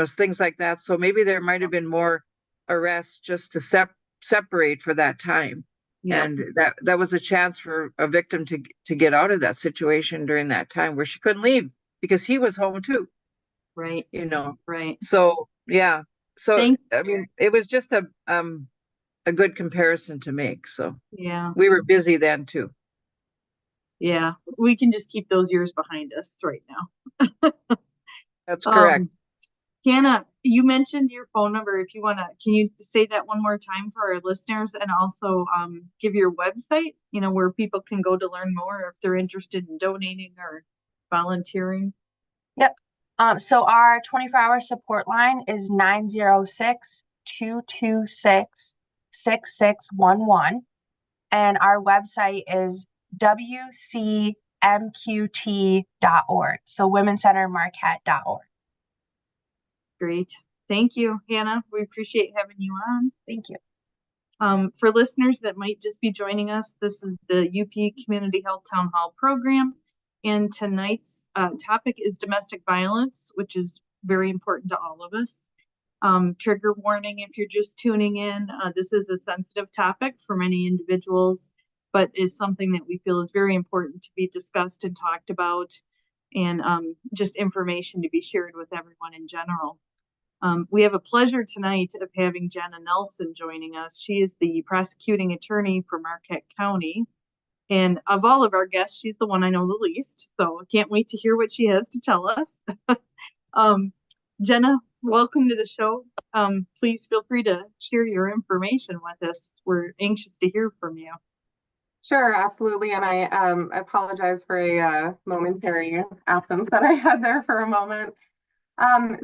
things like that. So maybe there might have been more arrests just to separate for that time. Yeah. And that was a chance for a victim to get out of that situation during that time where she couldn't leave because he was home too. Right, you know. right. So, yeah. So, Thank, I mean, it was just a good comparison to make. So yeah, we were busy then too. yeah. We can just keep those years behind us right now. That's correct. Hannah, you mentioned your phone number. If you wanna, can you say that one more time for our listeners and also give your website, where people can go to learn more if they're interested in donating or volunteering? Yep. So our 24-hour support line is 906-226-6611. And our website is wcmqt.org. So womencentermarquette.org. Great. Thank you, Hannah. We appreciate having you on. Thank you. For listeners that might just be joining us, this is the UP Community Health Town Hall program. And tonight's topic is domestic violence, which is very important to all of us. Trigger warning if you're just tuning in. This is a sensitive topic for many individuals, but is something that we feel is very important to be discussed and talked about, and just information to be shared with everyone in general. We have a pleasure tonight of having Jenna Nelson joining us. She is the prosecuting attorney for Marquette County. And of all of our guests, she's the one I know the least. So I can't wait to hear what she has to tell us. Jenna, welcome to the show. Please feel free to share your information with us. We're anxious to hear from you. Sure, absolutely. And I apologize for a momentary absence that I had there for a moment.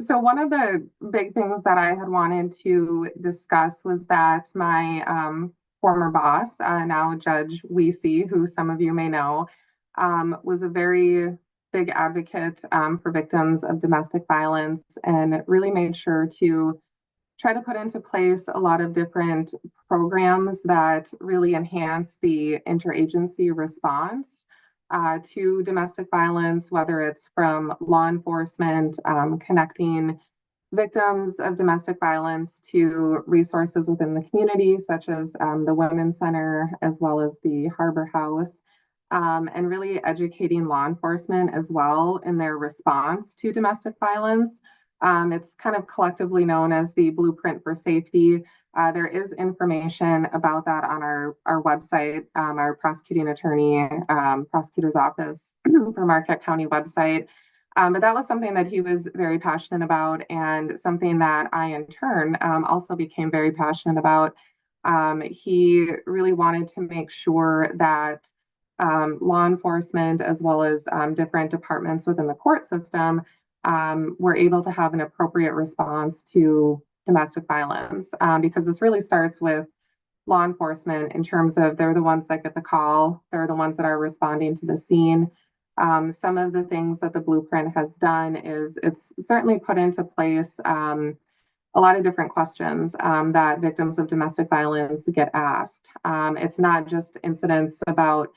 So one of the big things that I had wanted to discuss was that my former boss, now Judge Wiese, who some of you may know, was a very big advocate for victims of domestic violence and really made sure to try to put into place a lot of different programs that really enhance the interagency response to domestic violence, whether it's from law enforcement, connecting victims of domestic violence to resources within the community, such as the Women's Center, as well as the Harbor House, and really educating law enforcement as well in their response to domestic violence. It's kind of collectively known as the Blueprint for Safety. There is information about that on our website, our prosecuting attorney, prosecutor's office for Marquette County website. But that was something that he was very passionate about, and something that I, in turn, also became very passionate about. He really wanted to make sure that law enforcement, as well as different departments within the court system, were able to have an appropriate response to domestic violence, because this really starts with law enforcement in terms of they're the ones that get the call, they're the ones that are responding to the scene. Some of the things that the Blueprint has done is it's certainly put into place a lot of different questions that victims of domestic violence get asked. It's not just incidents about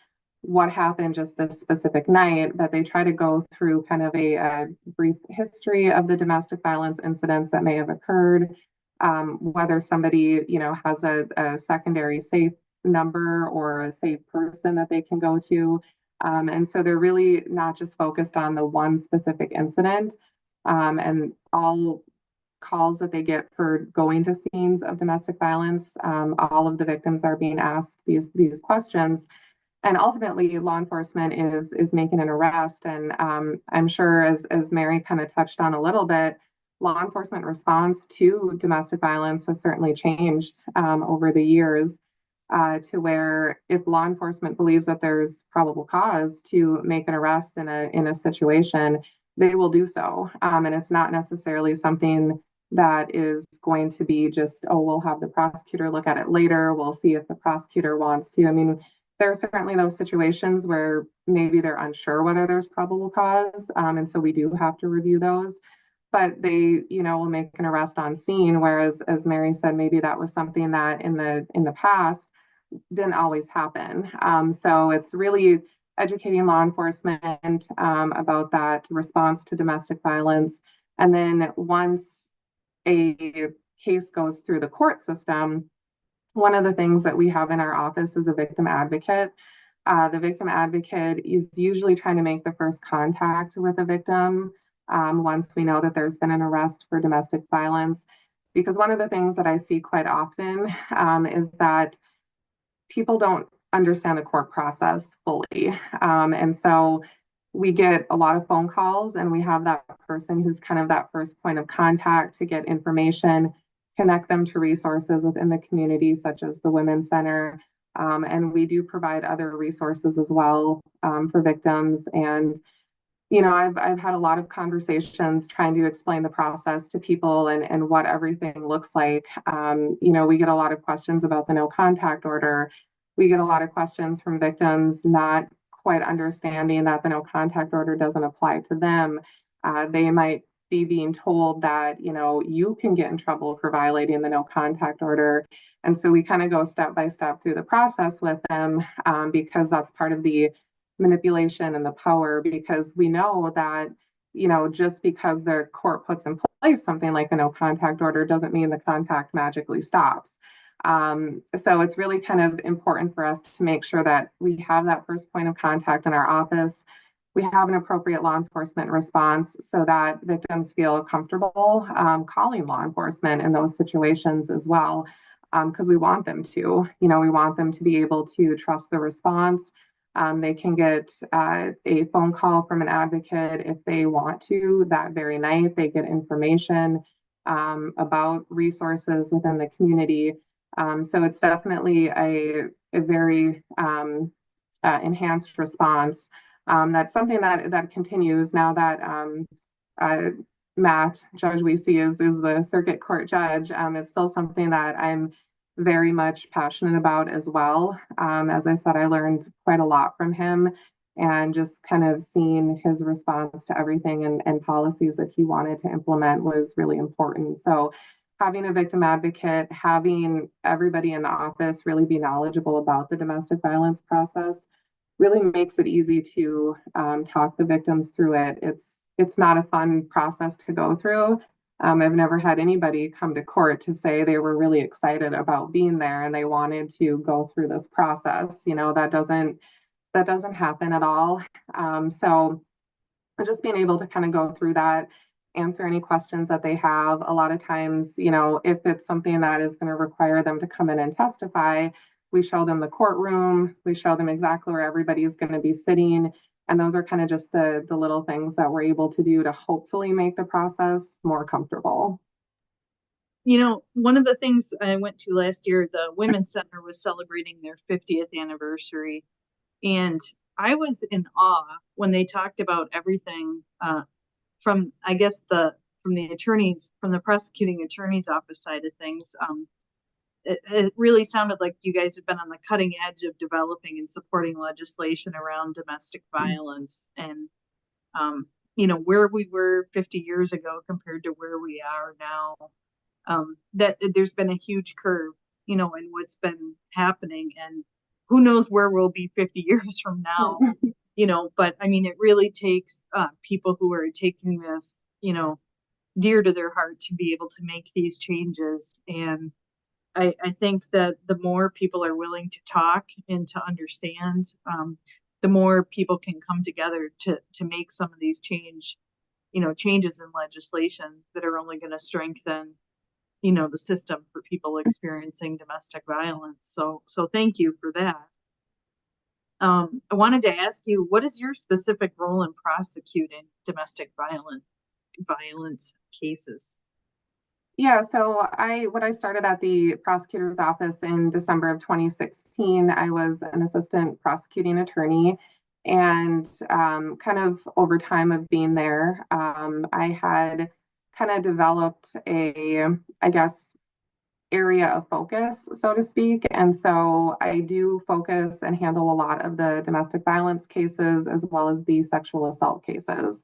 what happened just this specific night, but they try to go through kind of a brief history of the domestic violence incidents that may have occurred, whether somebody, has a secondary safe number or a safe person that they can go to. And so they're really not just focused on the one specific incident, and all calls that they get for going to scenes of domestic violence. All of the victims are being asked these questions. And ultimately, law enforcement is making an arrest. And I'm sure, as Mary kind of touched on a little bit, law enforcement response to domestic violence has certainly changed over the years, to where if law enforcement believes that there's probable cause to make an arrest in a situation, they will do so. And it's not necessarily something that is going to be just, oh, we'll have the prosecutor look at it later. We'll see if the prosecutor wants to. I mean, there are certainly those situations where maybe they're unsure whether there's probable cause. And so we do have to review those. But they, will make an arrest on scene. Whereas, as Mary said, maybe that was something that in the past didn't always happen. So it's really educating law enforcement about that response to domestic violence. And then once a case goes through the court system, one of the things that we have in our office is a victim advocate. The victim advocate is usually trying to make the first contact with a victim once we know that there's been an arrest for domestic violence. Because one of the things that I see quite often is that people don't understand the court process fully. And so we get a lot of phone calls, and we have that person who's kind of that first point of contact to get information, connect them to resources within the community, such as the Women's Center. And we do provide other resources as well for victims. And I've had a lot of conversations trying to explain the process to people and what everything looks like. We get a lot of questions about the no contact order. We get a lot of questions from victims not quite understanding that the no contact order doesn't apply to them. They might be being told that, you can get in trouble for violating the no contact order. And so we kind of go step by step through the process with them because that's part of the manipulation and the power, because we know that just because the court puts in place something like a no contact order doesn't mean the contact magically stops. So it's really kind of important for us to make sure that we have that first point of contact in our office. We have an appropriate law enforcement response so that victims feel comfortable calling law enforcement in those situations as well, because we want them to. We want them to be able to trust the response. They can get a phone call from an advocate if they want to that very night. They get information about resources within the community. So it's definitely a very enhanced response. That's something that continues now that Matt, Judge Weesey, is the circuit court judge. It's still something that I'm very much passionate about as well. As I said, I learned quite a lot from him, and just kind of seeing his response to everything and policies that he wanted to implement was really important. So having a victim advocate, having everybody in the office really be knowledgeable about the domestic violence process really makes it easy to talk the victims through it. It's not a fun process to go through. I've never had anybody come to court to say they were really excited about being there and they wanted to go through this process. That doesn't happen at all. So just being able to kind of go through that, answer any questions that they have. A lot of times, if it's something that is going to require them to come in and testify, we show them the courtroom, we show them exactly where everybody is going to be sitting. And those are kind of just the little things that we're able to do to hopefully make the process more comfortable. One of the things I went to last year, the Women's Center was celebrating their 50th anniversary. And I was in awe when they talked about everything from, I guess, from the prosecuting attorney's office side of things. It really sounded like you guys have been on the cutting edge of developing and supporting legislation around domestic violence, and where we were 50 years ago compared to where we are now. That there's been a huge curve, in what's been happening, and who knows where we'll be 50 years from now. But I mean, it really takes people who are taking this, dear to their heart to be able to make these changes. And I think that the more people are willing to talk and to understand, the more people can come together to make some of these changes in legislation that are only going to strengthen, the system for people experiencing domestic violence. So thank you for that. I wanted to ask you, what is your specific role in prosecuting domestic violence cases? Yeah, so when I started at the prosecutor's office in December of 2016, I was an assistant prosecuting attorney. And kind of over time of being there, I had kind of developed I guess, area of focus, so to speak. And so I do focus and handle a lot of the domestic violence cases as well as the sexual assault cases.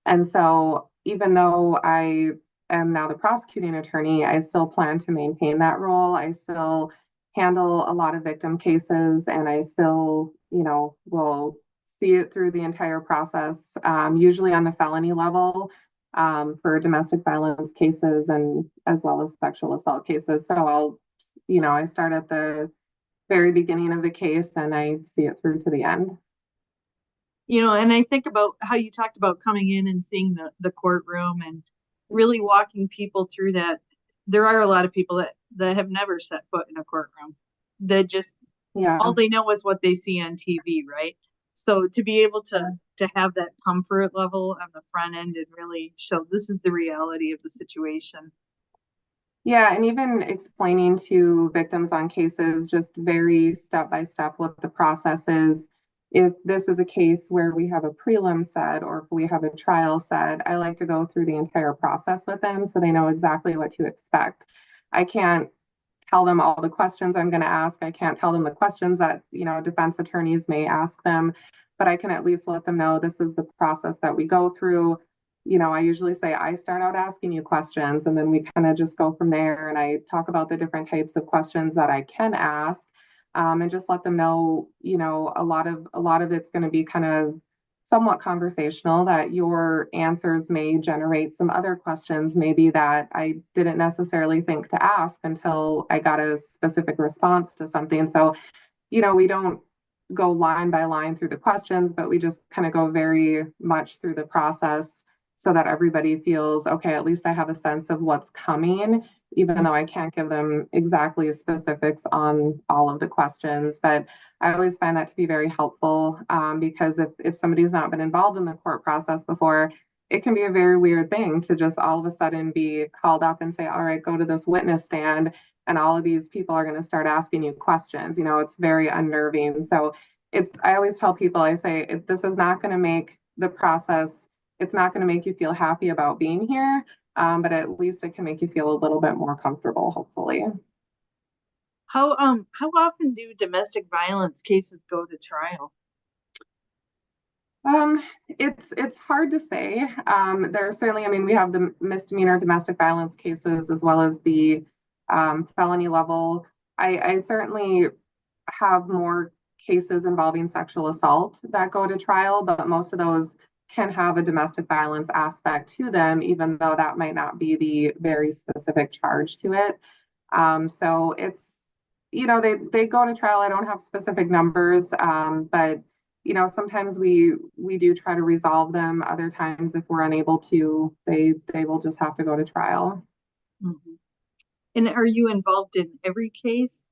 And so even though I am now the prosecuting attorney, I still plan to maintain that role. I still handle a lot of victim cases, and I still, will see it through the entire process, usually on the felony level for domestic violence cases and as well as sexual assault cases. So I start at the very beginning of the case and I see it through to the end. You know, and I think about how you talked about coming in and seeing the courtroom and really walking people through that. There are a lot of people that have never set foot in a courtroom. That just Yeah. all they know is what they see on TV, right? So to be able to have that comfort level on the front end and really show this is the reality of the situation. Yeah, and even explaining to victims on cases just very step by step what the process is. If this is a case where we have a prelim set or if we have a trial set, I like to go through the entire process with them so they know exactly what to expect. I can't tell them all the questions I'm going to ask. I can't tell them the questions that, defense attorneys may ask them, but I can at least let them know this is the process that we go through. I usually say I start out asking you questions and then we kind of just go from there. And I talk about the different types of questions that I can ask, and just let them know, a lot of it's going to be kind of somewhat conversational, that your answers may generate some other questions, maybe that I didn't necessarily think to ask until I got a specific response to something. So, we don't go line by line through the questions, but we just kind of go very much through the process so that everybody feels, okay, at least I have a sense of what's coming, even though I can't give them exactly specifics on all of the questions. But I always find that to be very helpful, because if somebody's not been involved in the court process before, it can be a very weird thing to just all of a sudden be called up and say, all right, go to this witness stand, and all of these people are going to start asking you questions. It's very unnerving. So I always tell people, I say, this is not going to make the process, it's not going to make you feel happy about being here, but at least it can make you feel a little bit more comfortable, hopefully. How often do domestic violence cases go to trial? It's hard to say. There are certainly, we have the misdemeanor domestic violence cases as well as the felony level. I certainly have more cases involving sexual assault that go to trial, but most of those can have a domestic violence aspect to them, even though that might not be the very specific charge to it. So it's, they go to trial. I don't have specific numbers, but sometimes we do try to resolve them. Other times, if we're unable to, they will just have to go to trial. Mm-hmm. And are you involved in every case?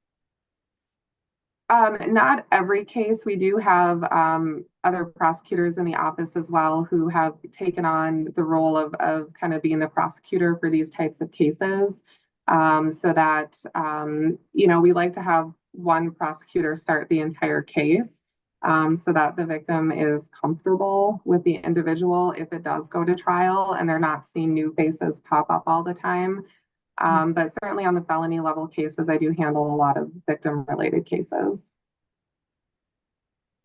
Not every case. We do have other prosecutors in the office as well who have taken on the role of kind of being the prosecutor for these types of cases. So that, we like to have one prosecutor start the entire case, so that the victim is comfortable with the individual if it does go to trial and they're not seeing new faces pop up all the time. But certainly on the felony level cases, I do handle a lot of victim related cases.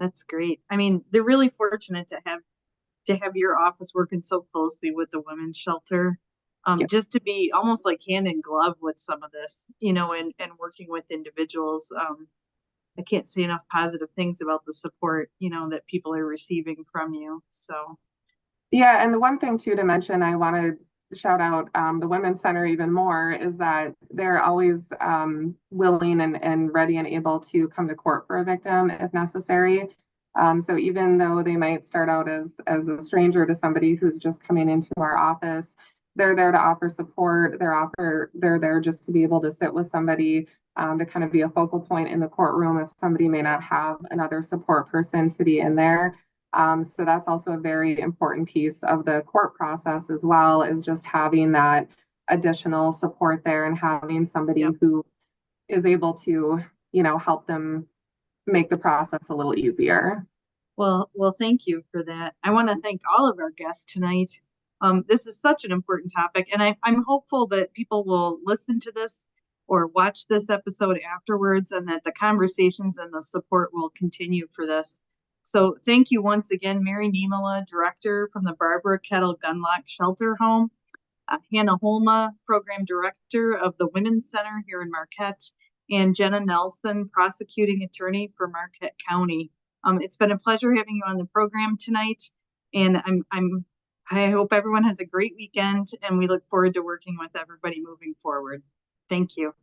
That's great. They're really fortunate to have your office working so closely with the women's shelter. Yes. Just to be almost like hand in glove with some of this, and working with individuals. I can't say enough positive things about the support, that people are receiving from you. So. Yeah. And the one thing too to mention, I want to shout out the Women's Center even more, is that they're always willing and ready and able to come to court for a victim if necessary. So even though they might start out as a stranger to somebody who's just coming into our office, they're there to offer support. They're there just to be able to sit with somebody, to kind of be a focal point in the courtroom if somebody may not have another support person to be in there. So that's also a very important piece of the court process as well, is just having that additional support there and having somebody who is able to, help them make the process a little easier. Well, thank you for that. I want to thank all of our guests tonight. This is such an important topic, and I'm hopeful that people will listen to this or watch this episode afterwards, and that the conversations and the support will continue for this. So thank you once again, Mary Niemela, Director from the Barbara Kettle Gunlock Shelter Home, Hannah Holma, Program Director of the Women's Center here in Marquette, and Jenna Nelson, Prosecuting Attorney for Marquette County. It's been a pleasure having you on the program tonight, and I hope everyone has a great weekend, and we look forward to working with everybody moving forward. Thank you.